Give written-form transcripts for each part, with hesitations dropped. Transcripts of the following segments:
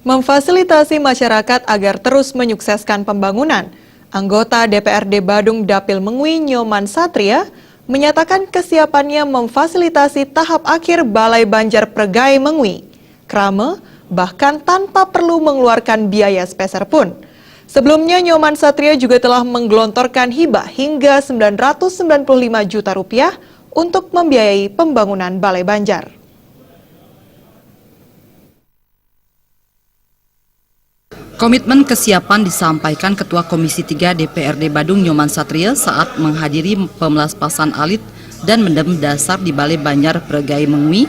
Memfasilitasi masyarakat agar terus menyukseskan pembangunan, anggota DPRD Badung Dapil Mengwi Nyoman Satria menyatakan kesiapannya memfasilitasi tahap akhir Balai Banjar Pregai Mengwi, Krame, bahkan tanpa perlu mengeluarkan biaya sepeser pun. Sebelumnya Nyoman Satria juga telah menggelontorkan hibah hingga 995 juta rupiah untuk membiayai pembangunan Balai Banjar. Komitmen kesiapan disampaikan Ketua Komisi 3 DPRD Badung Nyoman Satria saat menghadiri pemelaspasan alit dan mendem dasar di Balai Banjar Pregai Mengwi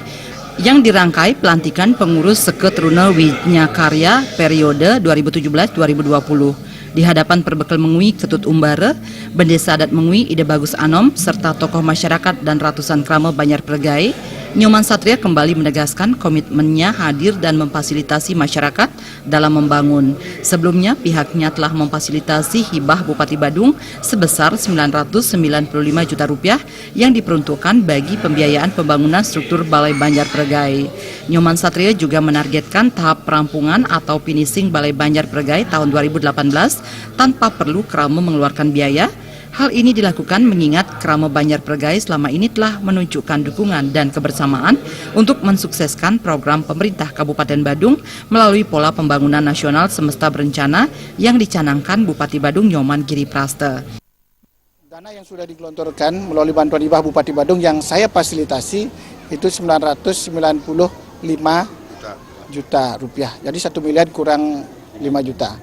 yang dirangkai pelantikan pengurus Seketruna Wijnya Karya periode 2017-2020. Di hadapan Perbekal Mengwi Ketut Umbara, Bendesa Adat Mengwi Ide Bagus Anom, serta tokoh masyarakat dan ratusan krama Banjar Pregai, Nyoman Satria kembali menegaskan komitmennya hadir dan memfasilitasi masyarakat dalam membangun. Sebelumnya, pihaknya telah memfasilitasi hibah Bupati Badung sebesar 995 juta rupiah yang diperuntukkan bagi pembiayaan pembangunan struktur Balai Banjar Pregai. Nyoman Satria juga menargetkan tahap perampungan atau finishing Balai Banjar Pregai tahun 2018 tanpa perlu Krame mengeluarkan biaya. Hal ini dilakukan mengingat Krame Banjar Pregai selama ini telah menunjukkan dukungan dan kebersamaan untuk mensukseskan program pemerintah Kabupaten Badung melalui pola pembangunan nasional semesta berencana yang dicanangkan Bupati Badung Nyoman Giriprasta. Dana yang sudah digelontorkan melalui bantuan hibah Bupati Badung yang saya fasilitasi itu 995 juta rupiah. Jadi 1 miliar kurang 5 juta.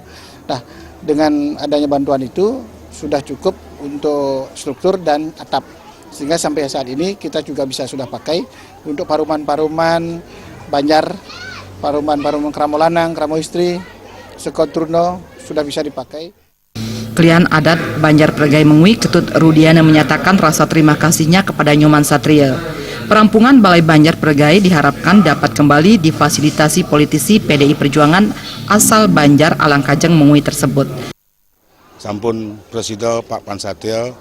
Nah, dengan adanya bantuan itu sudah cukup untuk struktur dan atap, sehingga sampai saat ini kita juga bisa sudah pakai untuk paruman-paruman Banjar, paruman-paruman Kramo Lanang, Kramo Istri, Sekotruno sudah bisa dipakai. Klian adat Banjar Pregai Mengwi Ketut Rudiana menyatakan rasa terima kasihnya kepada Nyoman Satria. Perampungan Balai Banjar Pregai diharapkan dapat kembali difasilitasi politisi PDI Perjuangan asal Banjar Alangkajeng Mengwi tersebut. Sampun Presiden Pak Pansatya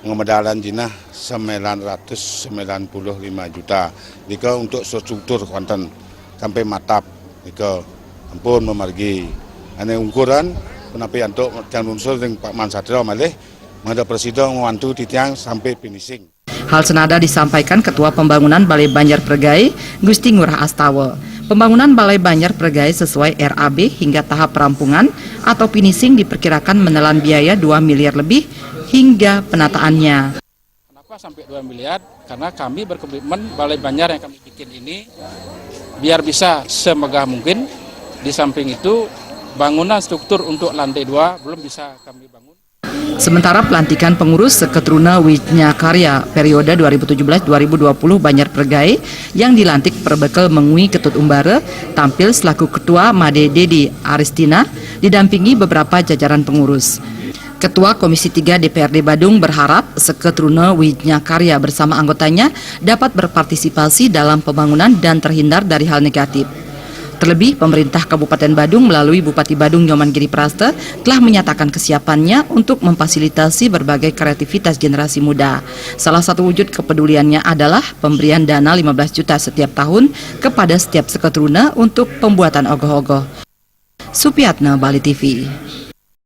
ngemedalan jinah 995 juta. Jika untuk struktur konten sampai matap, jika ampun memargi. Ane ukuran kenapa untuk yang unsur dengan Pak Pansatya malih, ada Presiden membantu titiang sampai finishing. Hal senada disampaikan Ketua Pembangunan Balai Banjar Pregai, Gusti Ngurah Astawa. Pembangunan Balai Banjar Pregai sesuai RAB hingga tahap perampungan atau finishing diperkirakan menelan biaya 2 miliar lebih hingga penataannya. Kenapa sampai 2 miliar? Karena kami berkomitmen Balai Banjar yang kami bikin ini biar bisa semegah mungkin. Di samping itu bangunan struktur untuk lantai 2 belum bisa kami bangun. Sementara pelantikan pengurus Seketruna Wijnya Karya periode 2017-2020 Banjar Pregai yang dilantik Perbekal Mengwi Ketut Umbara tampil selaku Ketua Made Dedi Aristina didampingi beberapa jajaran pengurus. Ketua Komisi 3 DPRD Badung berharap Seketruna Wijnya Karya bersama anggotanya dapat berpartisipasi dalam pembangunan dan terhindar dari hal negatif. Terlebih, pemerintah Kabupaten Badung melalui Bupati Badung Nyoman Giriprasta telah menyatakan kesiapannya untuk memfasilitasi berbagai kreativitas generasi muda. Salah satu wujud kepeduliannya adalah pemberian dana 15 juta setiap tahun kepada setiap Seketruna untuk pembuatan ogoh-ogoh. Supiatna, Bali TV.